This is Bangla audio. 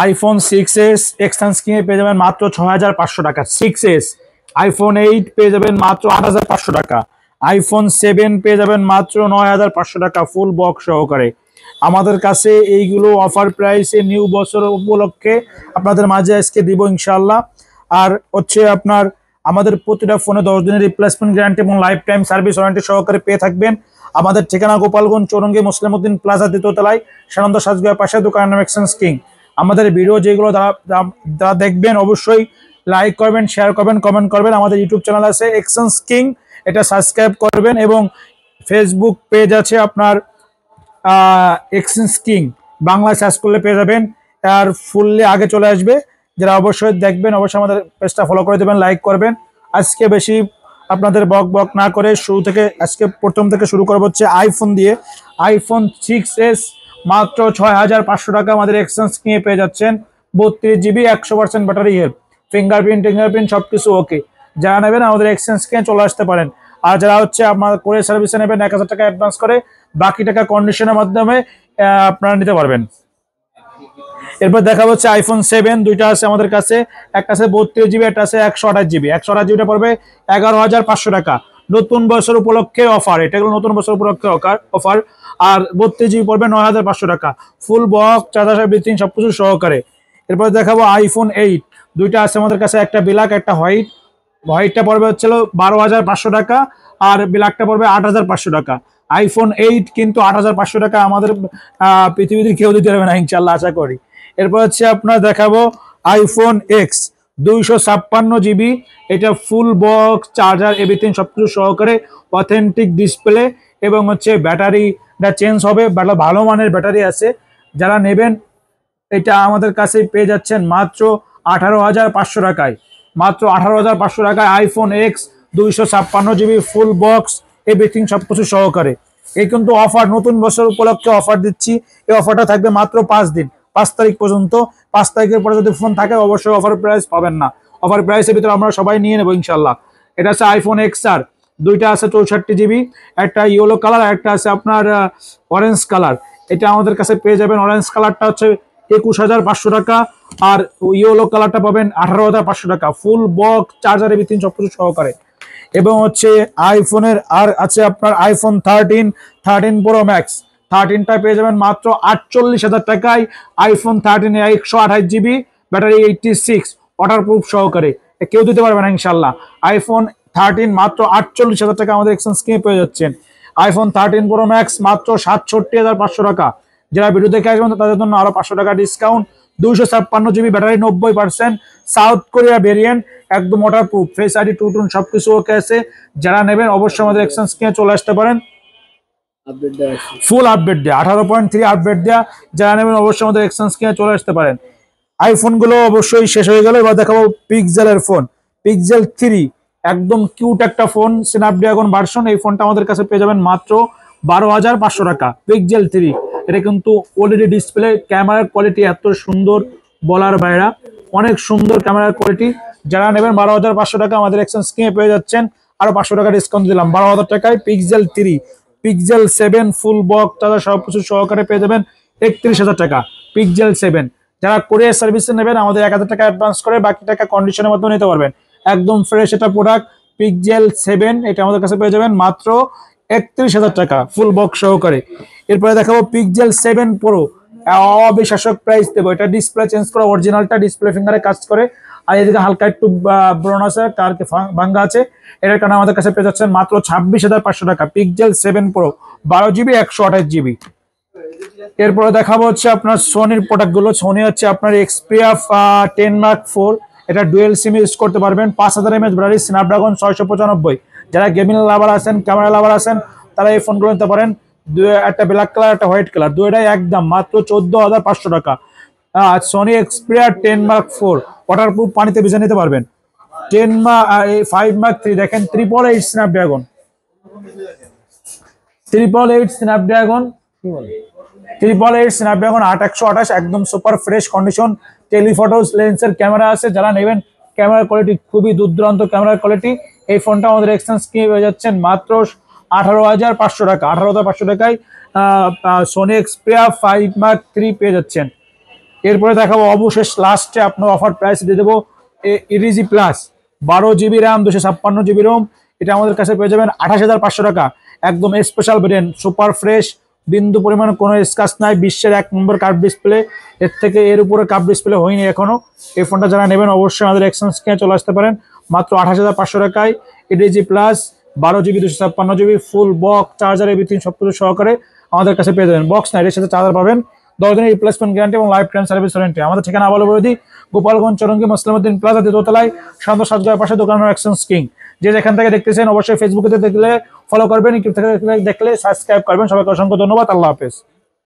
আইফোন 6s এক্সচেঞ্জ কিনে পেয়ে যাবেন মাত্র ৬৫০০ টাকা। 6s। আইফোন 8 পেয়ে যাবেন মাত্র ৮৫০০ টাকা। আইফোন 7 পেয়ে যাবেন মাত্র ৯৫০০ টাকা ফুল বক্স সহকারে। আমাদের কাছে এইগুলো অফার প্রাইসে নিউ বছর উপলক্ষে আপনাদের মাঝে আজকে দিব ইনশাল্লাহ। আর হচ্ছে আপনার আমাদের প্রতিটা ফোনে 10 দিনের রিপ্লেসমেন্ট গ্যারান্টি এবং লাইফ টাইম সার্ভিস ওয়ারেন্টি সহকারে পেয়ে থাকবেন। আমাদের ঠিকানা গোপালগঞ্জ চৌরঙ্গি মুসলিমউদ্দিন প্লাজা দ্বিতীয় তলায় সানন্দ সাজগোয়ের পাশে, দোকানের নাম এক্সচেঞ্জ কিং। আমাদের ভিডিও যেগুলো যারা দেখবেন অবশ্যই লাইক করবেন, শেয়ার করবেন, কমেন্ট করবেন। আমাদের ইউটিউব চ্যানেল আছে এক্সচেঞ্জ কিং, এটা সাবস্ক্রাইব করবেন। এবং ফেসবুক পেজ আছে আপনার এক্সচেঞ্জ কিং বাংলায় সার্চ করলে পেয়ে যাবেন, আর ফুললি আগে চলে আসবে। যারা অবশ্যই দেখবেন অবশ্যই আমাদের পেজটা ফলো করে দেবেন, লাইক করবেন। আজকে বেশি আপনাদের বক বক না করে শুরু থেকে আজকে প্রথম থেকে শুরু করবো হচ্ছে আইফোন দিয়ে। আইফোন 6s মাত্র ৬৫০০ টাকা আমাদের এক্সচেঞ্জ কিনে পেয়ে যাচ্ছেন। 32 GB 100% ব্যাটারি হেলথ, ফিঙ্গারপ্রিন্ট সবকিছু ওকে। যারা নেবেন আমাদের এক্সচেঞ্জ কিনে চলে আসতে পারেন। আর যারা হচ্ছে আমার করে সার্ভিসে নেবেন ১০০০ টাকা অ্যাডভান্স করে, বাকি টাকা কন্ডিশনের মাধ্যমে আপনারা নিতে পারবেন। এরপর দেখা হচ্ছে আইফোন 7, দুইটা আছে আমাদের কাছে। একটা আছে 32 GB, একটা আছে 128 GB। 128 GB পড়বে ১১৫০০ টাকা নতুন বছর উপলক্ষে অফার। এটা হলো নতুন বছর উপলক্ষে অফার। আর 32 GB পড়বে ৯৫০০ টাকা ফুল বক্স, চার্জার, এভরিথিং সবকিছু সহকারে। এরপর দেখাবো আইফোন 8, দুইটা আছে আমাদের কাছে, একটা ব্ল্যাক একটা হোয়াইট। হোয়াইটটা পড়বে হচ্ছিল ১২৫০০ টাকা আর ব্ল্যাকটা পড়বে ৮৫০০ টাকা। আইফোন 8 কিন্তু ৮৫০০ টাকা আমাদের পৃথিবীতে কেউ দিতে পারবে না ইনশাল্লাহ, আশা করি। এরপর হচ্ছে আপনার দেখাবো আইফোন এক্স, 256 GB। এটা ফুল বক্স, চার্জার, এভরিথিং সবকিছু সহকারে, অথেন্টিক ডিসপ্লে এবং হচ্ছে ব্যাটারিটা চেঞ্জ হবে, ভালো মানের ব্যাটারি আছে। যারা নেবেন এটা আমাদের কাছে পেয়ে যাচ্ছেন মাত্র ১৮৫০০ টাকায়। মাত্র ১৮৫০০ টাকায় iPhone x 256 GB full box, everything সবকিছু সহকারে। এই কিন্তু অফার, নতুন বছর উপলক্ষে অফার দিচ্ছি। এই অফারটা থাকবে মাত্র 5 দিন, 5 তারিখ পর্যন্ত। 5 তারিখের পরে যদি ফোন থাকে অবশ্যই অফার প্রাইস পাবেন না। অফার প্রাইসের ভিতরে আমরা সবাই নিয়ে নেবো ইনশাল্লাহ। এটা আছে আইফোন এক্স আর, দুইটা আছে 64 GB, একটা ইয়েলো কালার, একটা আছে আপনার অরেঞ্জ কালার। এটা আমাদের কাছে পেয়ে যাবেন। অরেঞ্জ কালারটা হচ্ছে ২১৫০০ টাকা আর ইয়েলো কালারটা পাবেন ১৮৫০০ টাকা ফুল বক্স, চার্জার, এভরিথিং সবকিছু সহকারে। এবং হচ্ছে আইফোনের আর আছে আপনার আইফোন 13 প্রো ম্যাক্স। 13টা পেয়ে যাবেন মাত্র ৪৮০০০ টাকায়। আইফোন 13 128 GB, ব্যাটারি 86, ওয়াটারপ্রুফ সহকারে। কেউ দিতে পারবে না ইনশাল্লাহ। আইফোন 13 মাত্র ৪৮০০০ টাকা আমাদের এক্সচেঞ্জ কিনে পেয়ে যাচ্ছেন। আইফোন 13 প্রো ম্যাক্স মাত্র ৬৭৫০০ টাকা। যারা ভিডিও দেখে আসবেন তাদের জন্য আরো ৫০০ টাকা discount. 256 GB, battery ৯০%, south Korea variant, একদম ওয়াটারপ্রুফ, ফেস আইডি, টুটুন সবকিছু ওকে আছে। যারা নেবেন অবশ্যই আমাদের এক্সচেঞ্জ কিনে চলে আসতে পারেন। ফুল আপডেট দেয়া 18.3 আপডেট দেয়া, যারা নেবেন অবশ্যই আমাদের এক্সচেঞ্জ কিনে চলে আসতে পারেন। আইফোন গুলো অবশ্যই শেষ হয়ে গেল, এবার দেখাবো পিক্সেলের ফোন। পিক্সেল 3 একদম কিউট একটা ফোন, স্ন্যাপড্রাগন ভার্সন। এই ফোনটা আমাদের কাছে পেয়ে যাবেন মাত্র ১২৫০০ টাকা। পিক্সেল 3, এটা কিন্তু ওএলইডি ডিসপ্লে, ক্যামেরার কোয়ালিটি এত সুন্দর বলার বাইরা, অনেক সুন্দর ক্যামেরার কোয়ালিটি। যারা নেবেন ১২৫০০ টাকা আমাদের এক্সচেঞ্জ কিনে পেয়ে যাচ্ছেন। আরো ৫০০ টাকা ডিসকাউন্ট দিলাম, ১২০০০ টাকায় পিক্সেল 3। পিক্সেল 7 ফুল বক্স, চার্জার সবকিছু সহকারে পেয়ে যাবেন ৩১০০০ টাকা। পিক্সেল 7 যারা কোরিয়ার সার্ভিসে নেবেন আমাদের ১০০০ টাকা অ্যাডভান্স করে বাকি টাকা কন্ডিশনের মাধ্যমে নিতে পারবেন। একদম ফ্রেশ এটা প্রোডাক্ট। পিক্সেল 7 এটা আমাদের কাছে পেয়ে যাবেন মাত্র ৩১০০০ টাকা ফুল বক্স সহকারে। এরপরে দেখাবো পিক্সেল 7 প্রো, অবিশ্বাসক প্রাইস দেবো। এটা ডিসপ্লে চেঞ্জ করা, অরিজিনালটা ডিসপ্লে ফিঙ্গারে কাজ করে। আর এদিকে হালকা একটু ব্রন আছে, তার ভাঙ্গা আছে, এটার কারণে আমাদের কাছে পেয়ে যাচ্ছেন মাত্র ২৬৫০০ টাকা। Pixel 7 pro 12 GB 128 GB। এরপরে দেখাবো হচ্ছে আপনার সোনির প্রোডাক্ট গুলো। সোনি হচ্ছে আপনার এক্সপিরিয়া 10 Mark IV, এটা ডুয়েল সিম ইউজ করতে পারবেন। ৫০০০ mAh ব্যাটারি, স্ন্যাপড্রাগন ৬৯৫। যারা গেমিং লাভার আছেন, ক্যামেরা লাভার আছেন, তারা এই ফোনগুলো নিতে পারেন। একটা ব্ল্যাক কালার, একটা হোয়াইট কালার, দুইটাই একদম মাত্র ১৪৫০০ টাকা। Sony Xperia 10 Mark IV waterproof, পানিতে ভিজে নিতে পারবেন। 5 Mark III দেখেন, 888 স্ন্যাপড্রাগন, 888 স্ন্যাপড্রাগন, ৮১২৮, একদম সুপার ফ্রেশ কন্ডিশন। টেলিফটোস লেন্সের ক্যামেরা আছে। যারা নেবেন ক্যামেরার কোয়ালিটি খুবই দুর্দান্ত ক্যামেরার কোয়ালিটি। এই ফোনটা আমাদের এক্সচেঞ্জ কিনে পেয়ে যাচ্ছেন মাত্র ১৮৫০০ টাকা। ১৮৫০০ টাকায় সোনি এক্সপিরিয়া 5 Mark III পেয়ে যাচ্ছেন। এরপরে দেখাবো অবশেষ লাস্টে আপনার অফার প্রাইস দিয়ে দেবো ইরিজি plus 12 GB RAM 256 GB ROM. এটা আমাদের কাছে পেয়ে যাবেন 28,500 টাকা। একদম স্পেশাল ভেরিয়েন্ট, সুপার ফ্রেশ, বিন্দু পরিমাণ কোনো স্ক্র্যাচ নাই, বিশ্বের 1 নম্বর কার্ভ ডিসপ্লে। এর থেকে এর উপরে কার্ভ ডিসপ্লে হয়নি এখনো। এই ফোনটা যারা নেবেন অবশ্যই আমাদের এক্সচেঞ্জ কিনে চলে আসতে পারেন মাত্র 28,500 টাকায়। ইডিজি plus 12 GB 256 GB full box charger everything সবকিছু সহকারে আমাদের কাছে পেয়ে যাবেন। বক্স না, এর সাথে চার্জার পাবেন, 10 দিনের রিপ্লেসমেন্ট গ্যারান্টি এবং লাইফ টাইম সার্ভিস ওয়ারেন্টি। আমাদের ঠিকানা ভালো বলে দিই, গোপালগঞ্জ চরঙ্গি মুসলিমউদ্দিন প্লাজা দ্বিতীয়তলায় শান্ত সাজগাঁয়ের পাশে দোকানের এক্সচেঞ্জ কিং। যে যেখান থেকে দেখতেছেন অবশ্যই ফেসবুকে দেখলে ফলো করবেন, ইউটিউব থেকে দেখলে সাবস্ক্রাইব করবেন। সবাইকে অসংখ্য ধন্যবাদ, আল্লাহ হাফেজ।